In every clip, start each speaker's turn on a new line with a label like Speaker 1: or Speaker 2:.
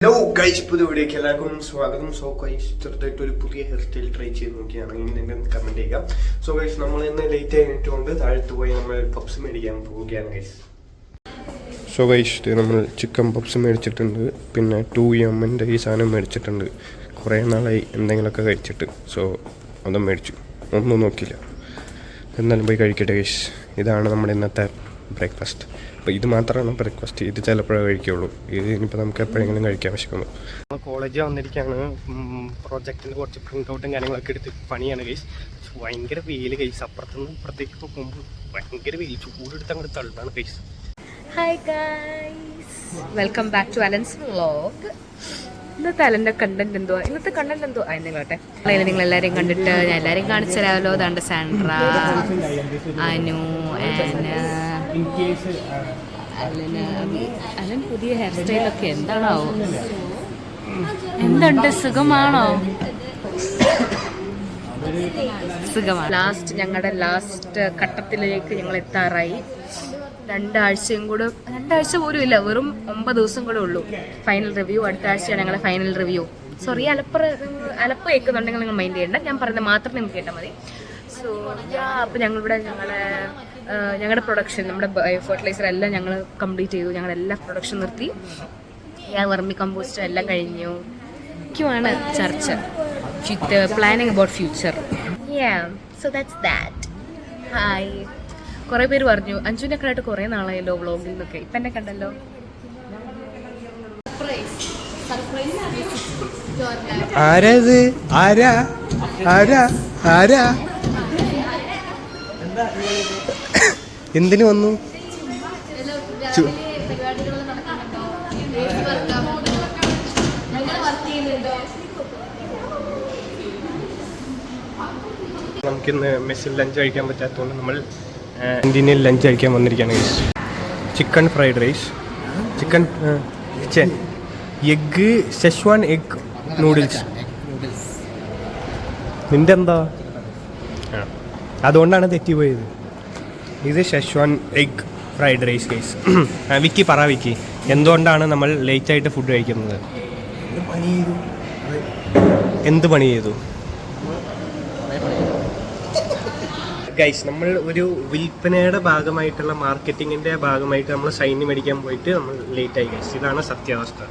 Speaker 1: Hello guys, പുതിയ വീഡിയോക്ക് എല്ലാവർക്കും സ്വാഗതം. സോ ഗൈസ്, ചെറുതായിട്ട് ഒരു പുതിയ ഹെയർ സ്റ്റൈൽ ട്രൈ ചെയ്ത് നോക്കിയാണെങ്കിൽ നിങ്ങൾ കമന്റ് ചെയ്യുക. സോ ഗൈസ്, നമ്മൾ ഇന്ന് ലേറ്റ് ആയിട്ടുകൊണ്ട് താഴത്ത് പോയി നമ്മൾ പപ്സ് മേടിക്കാൻ പോവുകയാണ് ഗൈസ്. സോ ഗൈസ്, നമ്മൾ ചിക്കൻ പപ്സ് മേടിച്ചിട്ടുണ്ട്, പിന്നെ 2M ഈ സാധനം മേടിച്ചിട്ടുണ്ട്. കുറേ നാളായി എന്തെങ്കിലുമൊക്കെ കഴിച്ചിട്ട്, സോ അതും മേടിച്ചു. ഒന്നും നോക്കിയില്ല, എന്നാലും പോയി കഴിക്കട്ടെ ഗൈസ്. ഇതാണ് നമ്മുടെ ഇന്നത്തെ ബ്രേക്ക്ഫാസ്റ്റ്. അപ്പോൾ ഇത് മാത്രമാണ് ബ്രേക്ക്ഫാസ്റ്റ്. ഇത് ചിലപ്പോഴേ കഴിക്കുകയുള്ളൂ. ഇത് ഇനിയിപ്പോൾ നമുക്ക് എപ്പോഴെങ്കിലും കഴിക്കാൻ ആവശ്യമുള്ളൂ. നമ്മൾ കോളേജിൽ വന്നിരിക്കുകയാണ്. പ്രോജക്റ്റിന് കുറച്ച് പ്രിൻ്റ് ഔട്ടും കാര്യങ്ങളൊക്കെ എടുത്ത് പണിയാണ് ഗൈസ്. ഭയങ്കര വെയിൽ ഗൈസ്. അപ്പുറത്തുനിന്ന് ഇപ്പുറത്തേക്ക് പോകുമ്പോൾ ഭയങ്കര വെയിൽ, ചൂടെടുത്ത് അങ്ങോട്ട് തള്ളാണ് guys.
Speaker 2: Hi guys, welcome back to Alan's vlog. ഇന്നത്തെ അലൻ്റെ കണ്ടന്റ് എന്തോ ആയിരുന്നോട്ടെ. നിങ്ങൾ എല്ലാവരെയും കണ്ടിട്ട് ഞാൻ എല്ലാവരെയും കാണിച്ചു തരാമല്ലോ. അതാണ്ട് സാൻഡ്ര, അനു, അലൻ പുതിയ ഹെയർ സ്റ്റൈലൊക്കെ എന്താണോ? എന്തുണ്ട്, സുഖമാണോ? സുഖമാണ്. ഞങ്ങളുടെ ലാസ്റ്റ് ഘട്ടത്തിലേക്ക് ഞങ്ങൾ എത്താറായി. രണ്ടാഴ്ച പോലും ഇല്ല, വെറും 9 ദിവസം കൂടെ ഉള്ളൂ ഫൈനൽ റിവ്യൂ. അടുത്ത ആഴ്ചയാണ് ഞങ്ങളുടെ ഫൈനൽ റിവ്യൂ. സോറി, അലപ്പ് കേൾക്കുന്നുണ്ടെങ്കിൽ നിങ്ങൾ മൈൻഡ് ചെയ്യേണ്ട, ഞാൻ പറയുന്നത് മാത്രം നിങ്ങൾക്ക് കേട്ടാൽ മതി. സോ അപ്പോൾ ഞങ്ങളിവിടെ ഞങ്ങളുടെ പ്രൊഡക്ഷൻ, നമ്മുടെ ഫെർട്ടിലൈസർ എല്ലാം ഞങ്ങൾ കംപ്ലീറ്റ് ചെയ്തു. ഞങ്ങളെല്ലാ പ്രൊഡക്ഷൻ നിർത്തി. വെർമി കമ്പോസ്റ്റ് എല്ലാം കഴിഞ്ഞു. ാണ് ചർച്ച, planning about future. So that's that. Hi. കുറേ പേര് പറഞ്ഞു അഞ്ജുവിനെ കണ്ടിട്ട് കുറേ നാളായല്ലോ വ്ളോഗിൽ നിന്നൊക്കെ. ഇപ്പം എന്നെ കണ്ടല്ലോ.
Speaker 1: ആരാത്? ആരാ ആരാ ആരാ എന്തിനു വന്നു? നമുക്കിന്ന് മെസ്സിൽ ലഞ്ച് കഴിക്കാൻ പറ്റാത്തതുകൊണ്ട് നമ്മൾ ക്യാൻറ്റീനിൽ ലഞ്ച് കഴിക്കാൻ വന്നിരിക്കുകയാണ് guys. Chicken fried rice, chicken egg, schezwan egg noodles. നിൻ്റെ എന്താ? അതുകൊണ്ടാണ് തെറ്റിപ്പോയത്. ഇത് schezwan egg fried rice guys. Vicky പറ, വിക്കി, എന്തുകൊണ്ടാണ് നമ്മൾ ലേറ്റായിട്ട് ഫുഡ് കഴിക്കുന്നത്? എന്ത് പണി ചെയ്തു ഗൈസ്? നമ്മൾ ഒരു വിൽപ്പനയുടെ ഭാഗമായിട്ടുള്ള മാർക്കറ്റിങ്ങിൻ്റെ ഭാഗമായിട്ട് നമ്മൾ ഷൈനി മേടിക്കാൻ പോയിട്ട് നമ്മൾ ലേറ്റായി ഗൈസ്. ഇതാണ് സത്യാവസ്ഥ.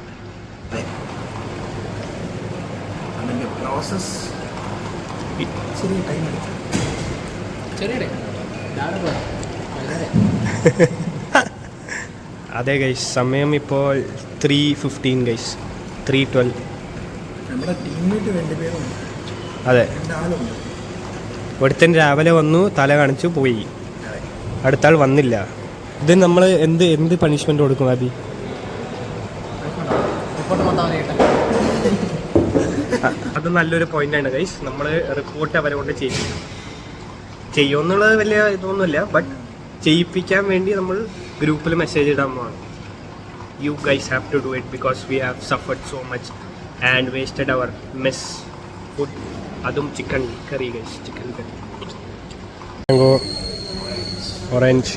Speaker 1: അതെ ഗൈസ്, സമയം ഇപ്പോൾ 3:15 ഗൈസ്, 3:12. അതെ, ഒരുത്തൻ രാവിലെ വന്നു, തല കാണിച്ചു പോയി, അടുത്ത ആൾ വന്നില്ല. ഇത് നമ്മൾ എന്ത് പണിഷ്മെന്റ് കൊടുക്കും അബി? അത് നല്ലൊരു പോയിന്റാണ് ഗൈസ്. നമ്മൾ റിപ്പോർട്ട് അവരെ കൊണ്ട് ചെയ്യുമെന്നുള്ളത് വലിയ ഇതൊന്നുമില്ല, ബട്ട് ചെയ്യിപ്പിക്കാൻ വേണ്ടി നമ്മൾ ഗ്രൂപ്പിൽ മെസ്സേജ് ഇടാൻ പോവാണ്. You guys have to do it because we have suffered so much and wasted our mess food. അതും chicken curry guys, chicken curry. Mango, orange.